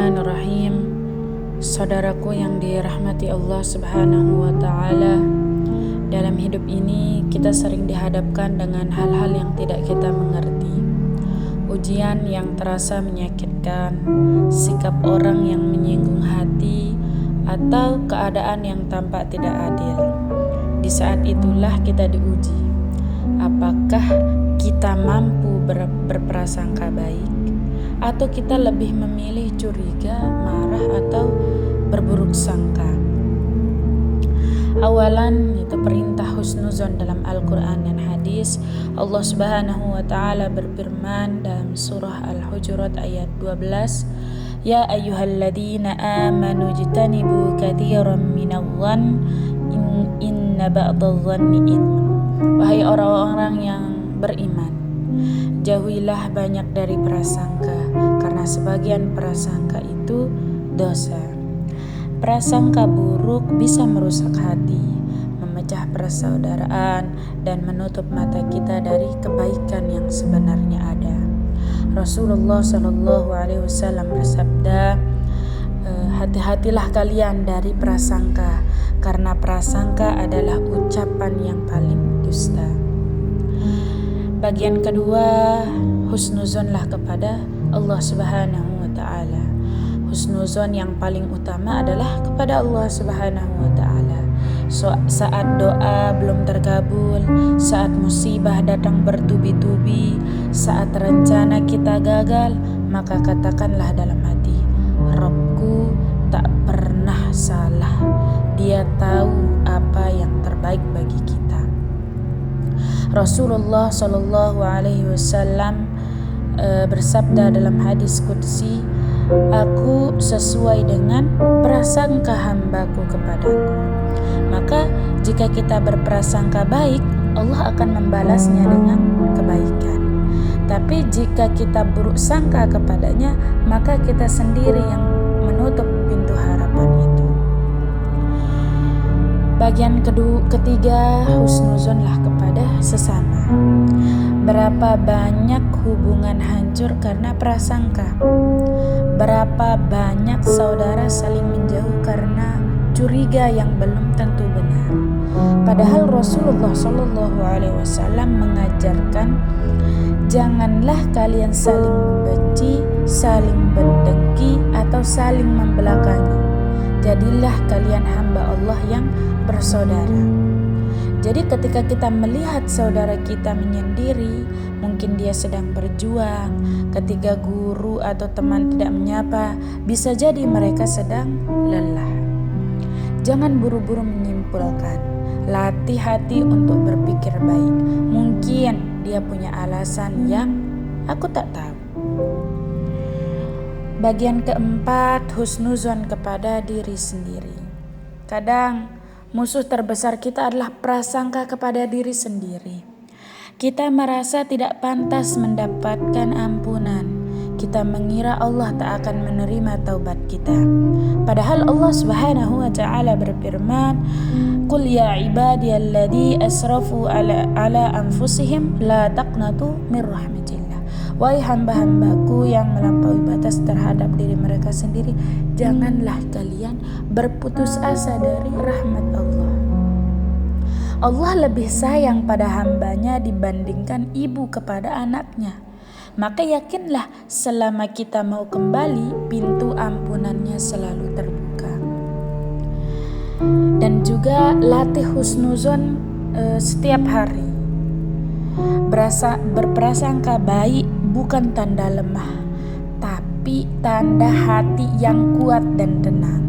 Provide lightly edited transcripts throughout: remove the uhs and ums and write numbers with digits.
Bismillahirrahmanirrahim. Saudaraku yang dirahmati Allah Subhanahu wa Ta'ala, dalam hidup ini kita sering dihadapkan dengan hal-hal yang tidak kita mengerti, ujian yang terasa menyakitkan, sikap orang yang menyinggung hati, atau keadaan yang tampak tidak adil. Di saat itulah kita diuji, apakah kita mampu berprasangka baik, atau kita lebih memilih curiga, marah, atau berburuk sangka. Awalan itu perintah husnuzon dalam Al-Quran dan hadis. Allah Subhanahu wa Ta'ala berfirman dalam surah Al-Hujurat ayat 12, Ya ayyuhalladzina amanu jtanibu katsiran minadh-dhann inna ba'dadh-dhanni itsm. Wahai orang-orang yang beriman, jauhilah banyak dari prasangka, karena sebagian prasangka itu dosa. Prasangka buruk bisa merusak hati, memecah persaudaraan, dan menutup mata kita dari kebaikan yang sebenarnya ada. Rasulullah SAW bersabda, hati-hatilah kalian dari prasangka, karena prasangka adalah ucapan yang paling dusta. Bagian kedua, husnuzonlah kepada Allah Subhanahu wa Ta'ala. Husnuzon yang paling utama adalah kepada Allah Subhanahu wa Ta'ala. Saat doa belum terkabul, saat musibah datang bertubi-tubi, saat rencana kita gagal, maka katakanlah dalam hati, Rabbku tak pernah salah. Dia tahu apa yang terbaik bagi kita. Rasulullah Shallallahu Alaihi Wasallam bersabda dalam hadis qudsi, aku sesuai dengan prasangka hambaku kepadaku. Maka jika kita berprasangka baik, Allah akan membalasnya dengan kebaikan. Tapi jika kita buruk sangka kepadanya, maka kita sendiri yang menutup pintu harapan itu. Bagian ketiga, husnuzonlah kepada sesama. Berapa banyak hubungan hancur karena prasangka? Berapa banyak saudara saling menjauh karena curiga yang belum tentu benar? Padahal Rasulullah SAW mengajarkan, janganlah kalian saling membenci, saling berdengki, atau saling membelakangi. Jadilah kalian hamba Allah yang bersaudara. Jadi ketika kita melihat saudara kita menyendiri, mungkin dia sedang berjuang, ketika guru atau teman tidak menyapa, bisa jadi mereka sedang lelah. Jangan buru-buru menyimpulkan, latih hati untuk berpikir baik. Mungkin dia punya alasan yang aku tak tahu. Bagian keempat, husnuzon kepada diri sendiri. Kadang musuh terbesar kita adalah prasangka kepada diri sendiri. Kita merasa tidak pantas mendapatkan ampunan. Kita mengira Allah tak akan menerima taubat kita. Padahal Allah Subhanahu wa Ta'ala berfirman, Qul ya ibadiyalladzi asrafu ala anfusihim la taqnatu min rahmatillah. Wahai hamba-hambaku yang melampaui batas terhadap diri mereka sendiri, janganlah kalian berputus asa dari rahmat Allah. Allah lebih sayang pada hambanya dibandingkan ibu kepada anaknya. Maka yakinlah selama kita mau kembali, pintu ampunannya selalu terbuka. Dan juga latih husnuzon setiap hari. Berprasangka baik bukan tanda lemah, tapi tanda hati yang kuat dan tenang.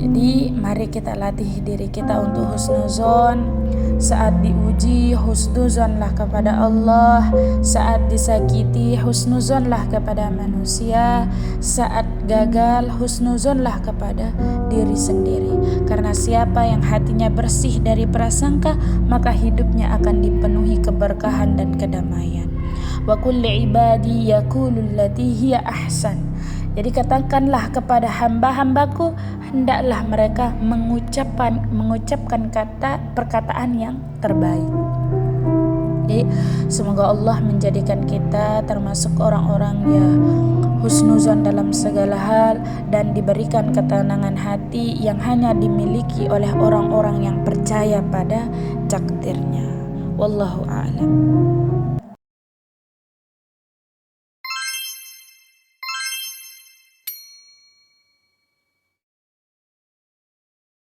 Jadi mari kita latih diri kita untuk husnuzon. Saat diuji, husnuzonlah kepada Allah. Saat disakiti, husnuzonlah kepada manusia. Saat gagal, husnuzonlah kepada diri sendiri. Karena siapa yang hatinya bersih dari prasangka, maka hidupnya akan dipenuhi keberkahan dan kedamaian. Wa kulli ibadi yaqulu allati hiya ahsan. Jadi katakanlah kepada hamba-hambaku, hendaklah mereka mengucapkan perkataan yang terbaik. Jadi semoga Allah menjadikan kita termasuk orang-orang yang husnuzon dalam segala hal, dan diberikan ketenangan hati yang hanya dimiliki oleh orang-orang yang percaya pada takdirnya. Wallahu a'lam.